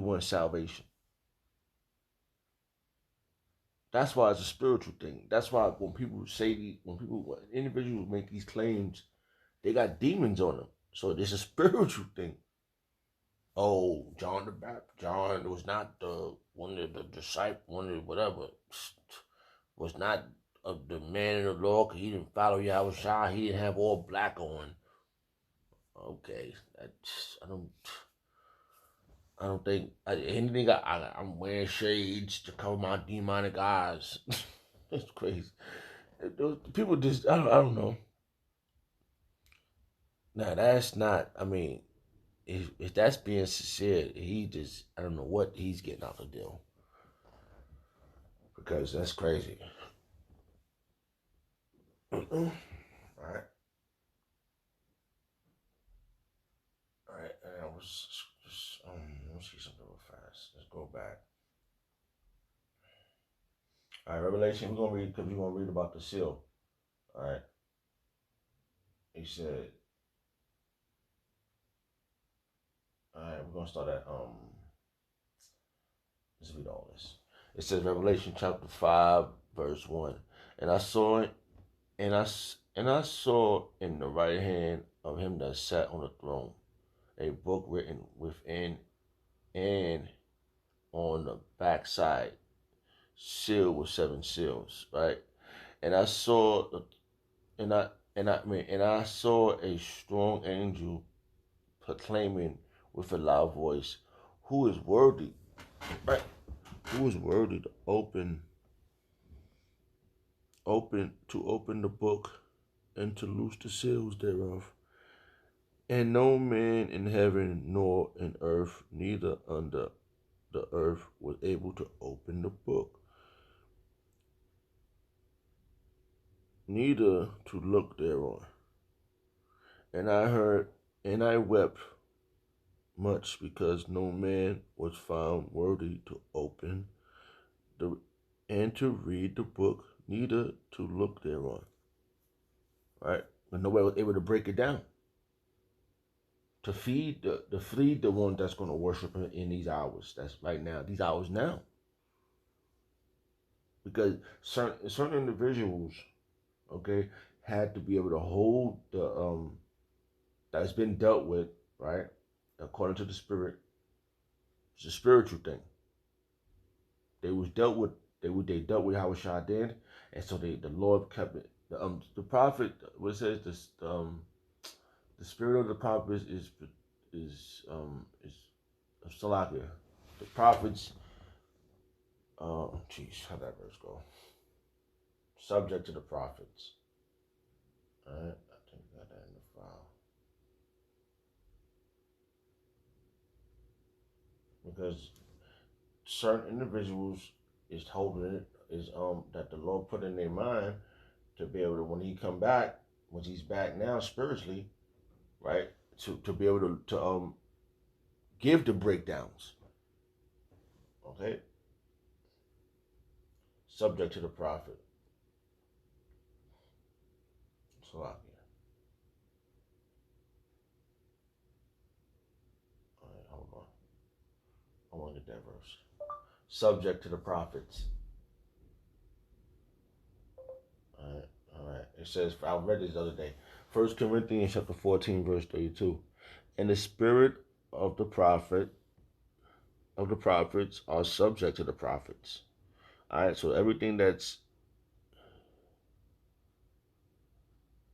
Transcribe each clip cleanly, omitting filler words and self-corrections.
want salvation. That's why it's a spiritual thing. That's why when individuals make these claims, they got demons on them. So it's a spiritual thing. Oh, John the Baptist, John was not the one of the disciple, one of whatever, was not the man of the law because he didn't follow Yahweh Shai. He didn't have all black on. Okay, I don't think anything. I'm wearing shades to cover my demonic eyes. That's crazy. Those people just I don't know. Now that's not. I mean, if that's being sincere, he just I don't know what he's getting out the deal because that's crazy. All right, all right. And I was just let me see something real fast. Let's go back. All right, Revelation. We're gonna read because we're gonna read about the seal. All right. He said. All right, we're gonna start at let's read all this. It says Revelation chapter 5, verse 1. And I saw it, and I saw in the right hand of him that sat on the throne a book written within and on the backside, sealed with 7 seals. Right, and I saw and I saw a strong angel proclaiming with a loud voice, "Who is worthy?" Right, who is worthy to open the book and to loose the seals thereof. And no man in heaven nor in earth, neither under the earth, was able to open the book, neither to look thereon. And I wept much because no man was found worthy to open the and to read the book, neither to look thereon. Right? But nobody was able to break it down. To feed the one that's going to worship him in these hours. That's right now. These hours now. Because certain individuals, okay, had to be able to hold the that's been dealt with, right? According to the spirit, it's a spiritual thing. They was dealt with. They dealt with how Shah did, and so the Lord kept it. The prophet, what it says, the spirit of the prophet is Salakia. The prophets, how'd that verse go? Subject to the prophets. Alright, I think I got that in the file. Because certain individuals is holding it, is that the Lord put in their mind to be able to, when he come back, when he's back now spiritually, right, to be able to give the breakdowns. Okay? Subject to the prophet. Salakia. Alright, hold on. I want to get that verse. Subject to the prophets. Alright. It says, I read this the other day. 1 Corinthians chapter 14, verse 32. And the spirit of the prophets are subject to the prophets. Alright, so everything that's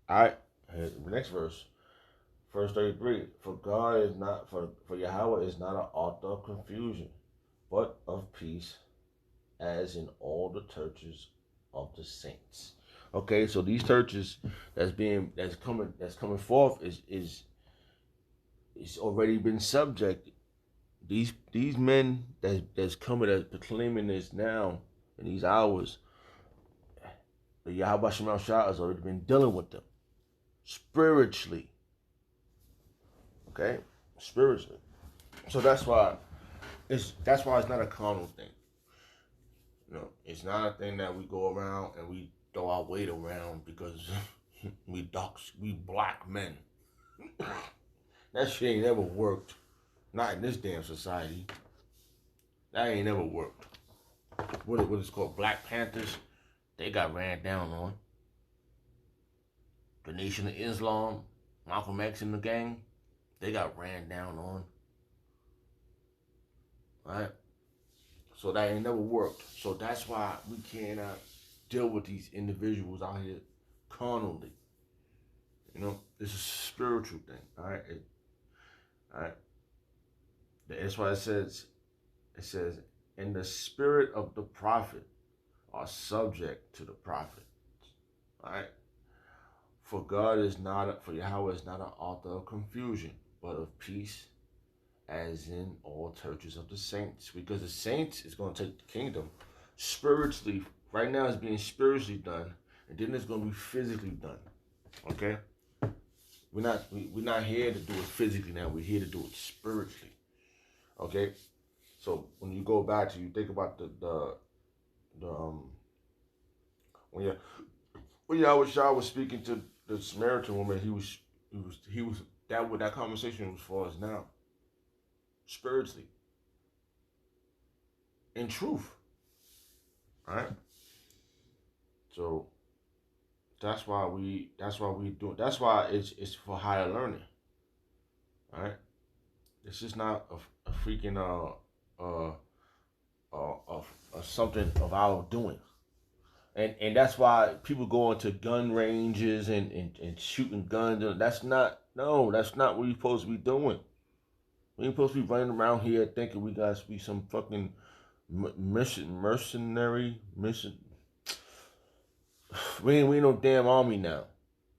alright, the next verse. Verse 33. For God is not for Yahweh is not an author of confusion, but of peace, as in all the churches of the saints. Okay, so these churches that's coming forth is already been subjected. These men that's coming, that's proclaiming this now in these hours, the Yahweh Shemal Shah has already been dealing with them spiritually. Okay, spiritually. So that's why it's not a carnal thing. No, it's not a thing that we go around and we throw our weight around because we black men. That shit ain't never worked. Not in this damn society. That ain't never worked. What is called Black Panthers, they got ran down on. The Nation of Islam, Malcolm X and the gang, they got ran down on. Right? So that ain't never worked. So that's why we cannot deal with these individuals out here carnally. You know, it's a spiritual thing. All right. All right. That's why it says, and the spirit of the prophet are subject to the prophet. All right. For God is not, for Yahweh is not an author of confusion, but of peace, as in all churches of the saints. Because the saints is going to take the kingdom spiritually. Right now it's being spiritually done, and then it's going to be physically done. Okay? We're not here to do it physically now. We're here to do it spiritually. Okay? So when you go back to, you think about the when Yahweh Shah was speaking to the Samaritan woman, he was that conversation was for us now. Spiritually. In truth. Alright? So that's why it's for higher learning. Alright? This is not a freaking something of our doing. And that's why people go into gun ranges and shooting guns. That's not what we're supposed to be doing. We ain't supposed to be running around here thinking we got to be some fucking mercenary mission. We ain't no damn army now.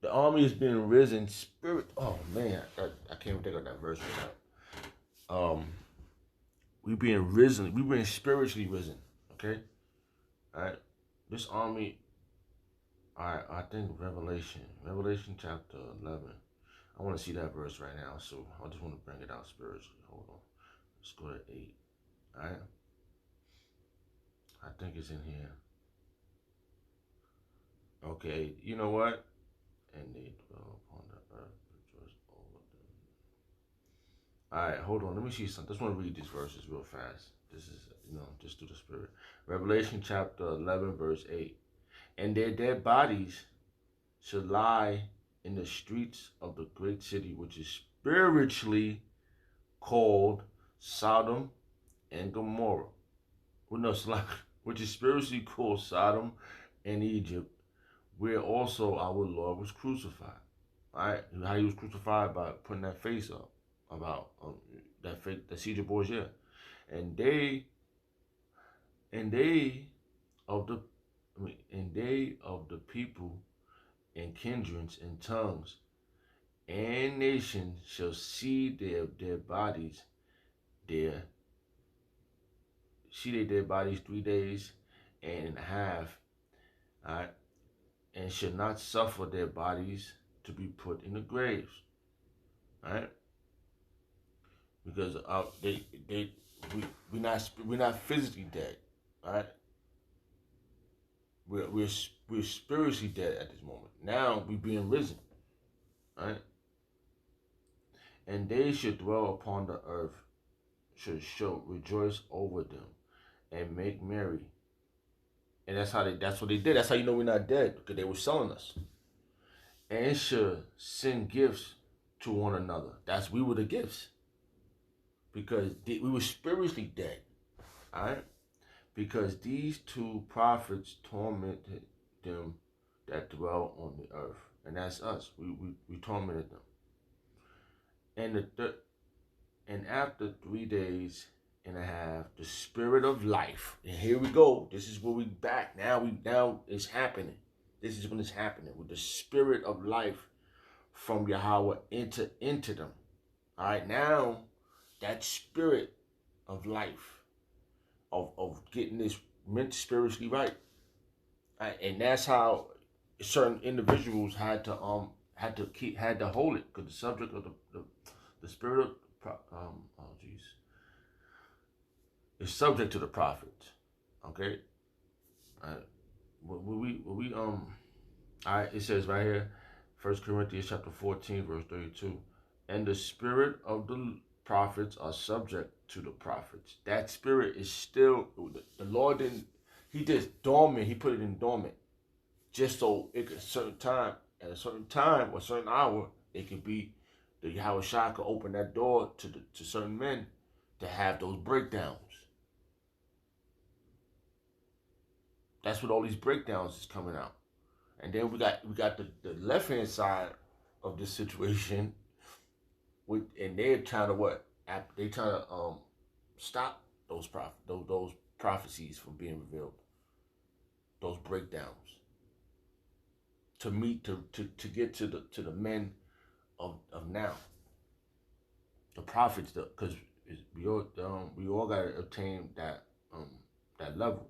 The army is being risen spirit. Oh man, I can't even think of that verse right now. We being risen. We being spiritually risen. Okay, all right. This army. All right, I think Revelation chapter 11. I want to see that verse right now, so I just want to bring it out spiritually. Hold on. Let's go to 8. All right. I think it's in here. Okay, you know what? And they dwell upon the earth, rejoice over them. All right, hold on. Let me see something. I just want to read these verses real fast. This is, just through the spirit. Revelation chapter 11, verse 8. And their dead bodies should lie in the streets of the great city, which is spiritually called Sodom and Gomorrah. Well, no, which is spiritually called Sodom and Egypt, where also our Lord was crucified. All right, how he was crucified by putting that face up about that fake, the Caesar Borgia, and they of the people and kindreds and tongues and nations shall see their bodies there. See their dead bodies 3 days and a half, all right, and shall not suffer their bodies to be put in the graves, all right, because we're not physically dead, all right. We're spiritually dead at this moment. Now we're being risen, all right. And they should dwell upon the earth, should rejoice over them, and make merry. And that's what they did. That's how you know we're not dead, because they were selling us. And should send gifts to one another. We were the gifts. Because we were spiritually dead. Alright? Because these two prophets tormented them that dwell on the earth. And that's us. We tormented them. And after 3 days and a half, the spirit of life. And here we go. This is where we back. Now it's happening. This is when it's happening. With the spirit of life from Yahweh into them. All right, now that spirit of life, of getting this meant spiritually right. All right, and that's how certain individuals had to hold it, because the subject of the spirit of is subject to the prophets. Okay. It says right here, 1 Corinthians chapter 14, verse 32. And the spirit of the prophets are subject to the prophets. That spirit is still, the Lord didn't, he just dormant, he put it in dormant, just so it could at a certain time or a certain hour, it could be, the Yahweh Shah could open that door to certain men to have those breakdowns. That's what all these breakdowns is coming out. And then we got the left hand side of this situation, and they're trying to what? They trying to stop those prophecies from being revealed, those breakdowns, to get to the men of now, the prophets, because we all got to obtain that level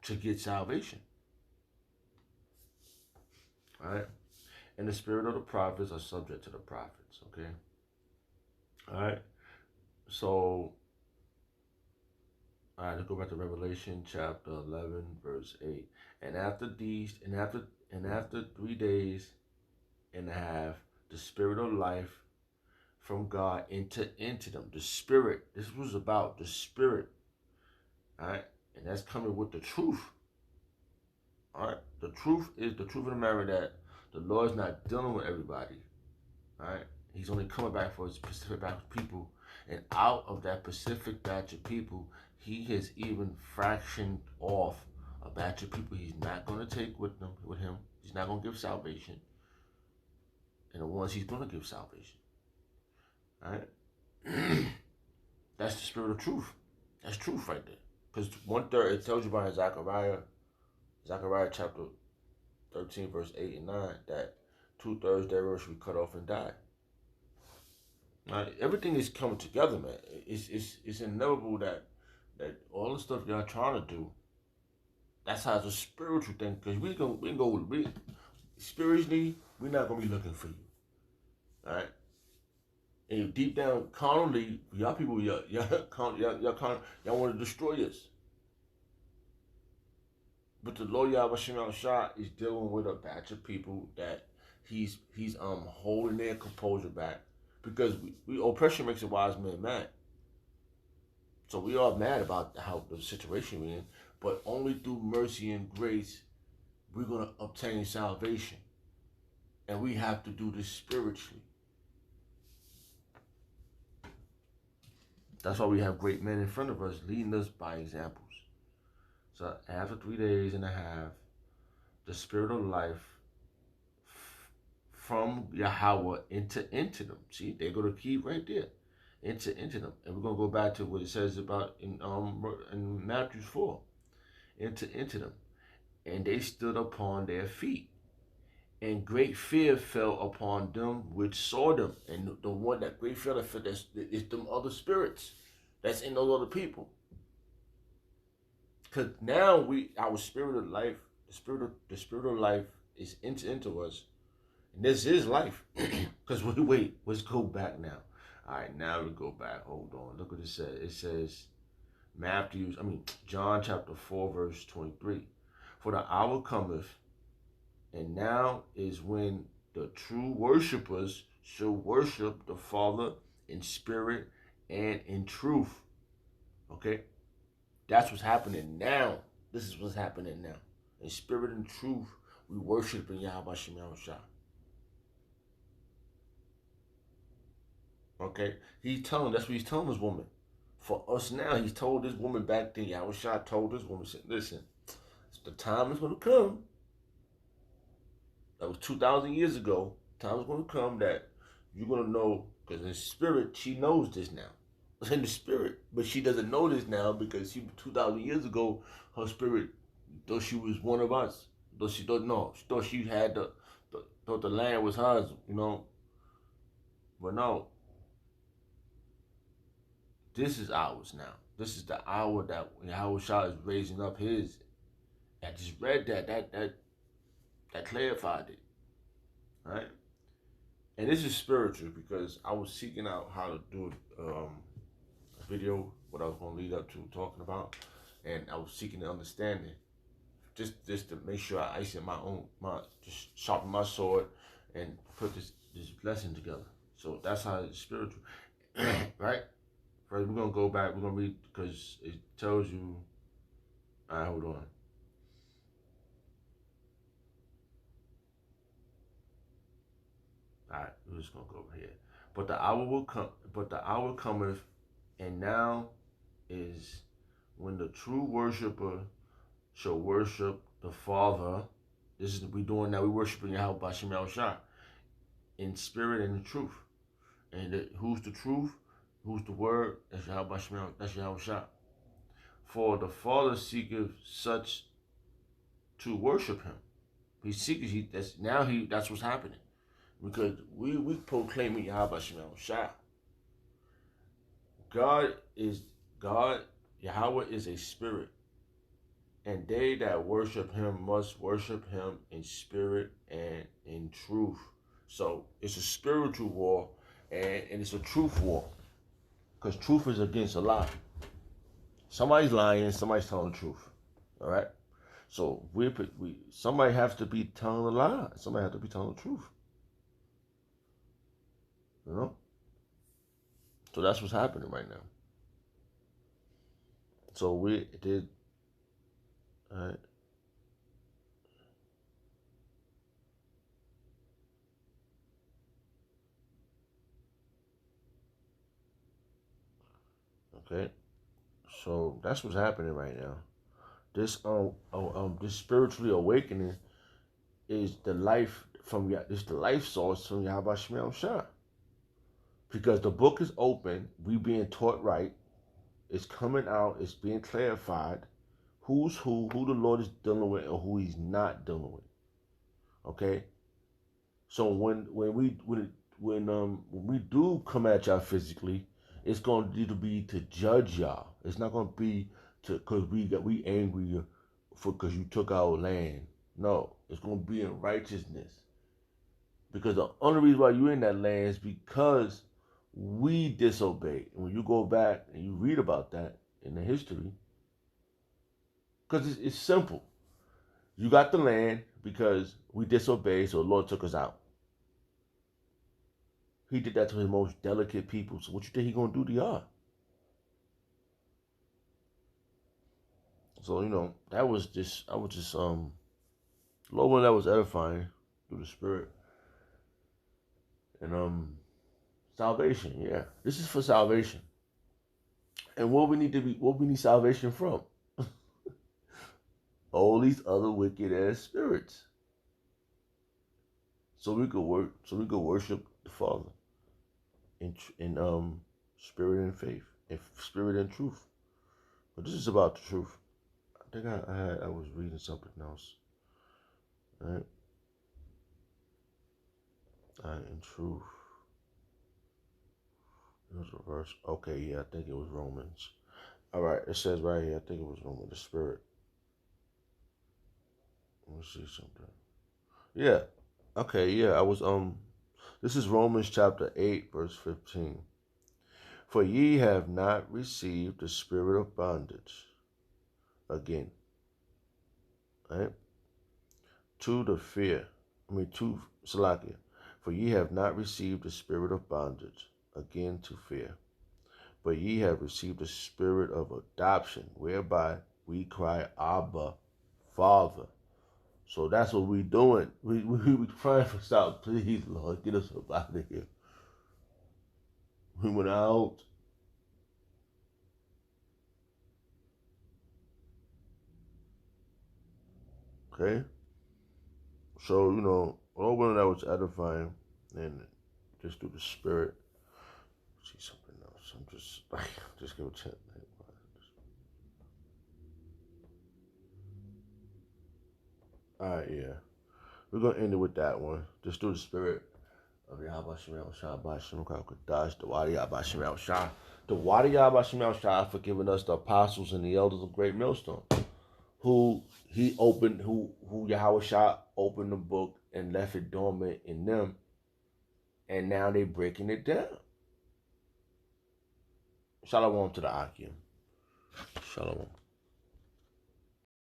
to get salvation. All right, and the spirit of the prophets are subject to the prophets. Okay. All right. So, all right, let's go back to Revelation chapter 11, verse 8. And after 3 days and a half, the spirit of life from God entered into them. The spirit. This was about the spirit. All right, and that's coming with the truth. All right, the truth is the truth of the matter that the Lord's not dealing with everybody. All right, he's only coming back for a specific batch of people, and out of that specific batch of people, he has even fractioned off a batch of people he's not going to take with him. He's not going to give salvation, and the ones he's going to give salvation. All right, that's the spirit of truth. That's truth right there. Because 1/3, it tells you about Zechariah chapter 13, verse 8 and 9, that 2/3 thereof should be cut off and die. Right? Everything is coming together, man. It's inevitable that all the stuff y'all trying to do, that's how it's a spiritual thing. Because spiritually, we're not gonna be looking for you. All right. And deep down, carnally, y'all people, y'all want to destroy us. But the Lord Yahweh Shem Shah is dealing with a batch of people that he's holding their composure back, because we oppression makes a wise man mad. So we are mad about how the situation we're in, but only through mercy and grace we're gonna obtain salvation, and we have to do this spiritually. That's why we have great men in front of us leading us by examples. So after 3 days and a half, the spirit of life from Yahweh into them. See, they go to key right there. Into them. And we're gonna go back to what it says about in Matthew 4. Into them. And they stood upon their feet. And great fear fell upon them which saw them. And the one that great fear fell, is them other spirits that's in those other people. Because now our spirit of life, the spirit of life is into us. And this is life. Because let's go back now. All right, now we go back. Hold on. Look what it says. It says, John chapter 4, verse 23. For the hour cometh, and now is when the true worshipers shall worship the Father in spirit and in truth. Okay? That's what's happening now. This is what's happening now. In spirit and truth, we worship in Yahweh Shem Shah. Okay? That's what he's telling this woman. For us now, he's told this woman back then, Yahweh Shah told this woman, said, listen, the time is going to come. That was 2,000 years ago. Time is going to come that you're going to know, because in spirit, she knows this now. In the spirit, but she doesn't know this now, because 2,000 years ago, her spirit, though she was one of us, though she don't know, she thought she had thought the land was hers, but no, this is ours now. This is the hour that Yahweh Shah is raising up his. I just read that clarified it, right? And this is spiritual, because I was seeking out how to do a video, what I was going to lead up to talking about, and I was seeking to understand it, just to make sure I ice in just sharpen my sword and put this lesson together. So that's how it's spiritual, right? First, we're gonna go back. We're gonna read because it tells you. All right, hold on. All right, we're just gonna go over here. But the hour will come. But the hour cometh, and now is when the true worshiper shall worship the Father. This is we doing now. We worshiping Yahweh by Shem Shah in spirit and in truth. And who's the truth? Who's the word? That's Yahweh Shem. That's Yahweh Shah. For the Father seeketh such to worship Him. He seeketh. That's what's happening because we proclaiming Yahweh Shem Shah. God is God. Yahweh is a spirit. And they that worship Him must worship Him in spirit and in truth. So it's a spiritual war and it's a truth war. Because truth is against a lie. Somebody's lying, somebody's telling the truth. All right? So somebody has to be telling a lie. Somebody has to be telling the truth. You know? So that's what's happening right now. So we did. All right. Okay. So that's what's happening right now. This spiritually awakening is the life the life source from Yahweh Shemel Shah. Because the book is open, we being taught right, it's coming out, it's being clarified, who the Lord is dealing with and who He's not dealing with. Okay? So when we do come at y'all physically, it's going to be to judge y'all. It's not going to be because we angry because you took our land. No, it's going to be in righteousness. Because the only reason why you're in that land is because we disobeyed. And when you go back and you read about that in the history, because it's simple. You got the land because we disobeyed, so the Lord took us out. He did that to His most delicate people. So what you think He gonna do to y'all? So that was just Lord, that was edifying through the Spirit and salvation. Yeah, this is for salvation. And what we need salvation from? All these other wicked ass spirits. So we could worship the Father in spirit and faith, in spirit and truth. But this is about the truth. I think I was reading something else. All right. In truth. It was a verse. Okay, yeah, I think it was Romans. All right, it says right here, I think it was Romans, the Spirit. Let me see something. Yeah. Okay, yeah, I was this is Romans chapter 8, verse 15. For ye have not received the spirit of bondage again. Right? To the fear. To Salakia. For ye have not received the spirit of bondage again to fear. But ye have received the spirit of adoption, whereby we cry, Abba, Father. So that's what we doing. We praying for stop. Please, Lord, get us up out of here. We went out. Okay? So, all one that was edifying and just through the Spirit. See something else. I'm just gonna check. Alright, yeah. We're gonna end it with that one. Just through the Spirit of Yahweh Shemel Shah Bashim Kadash, the Wadi Yahweh Shemel Shah. The Wadi Yahweh Shemel Shah for giving us the apostles and the elders of Great Millstone. Who Yahweh Shah opened the book and left it dormant in them. And now they breaking it down. Shalom to the Akim. Shalom.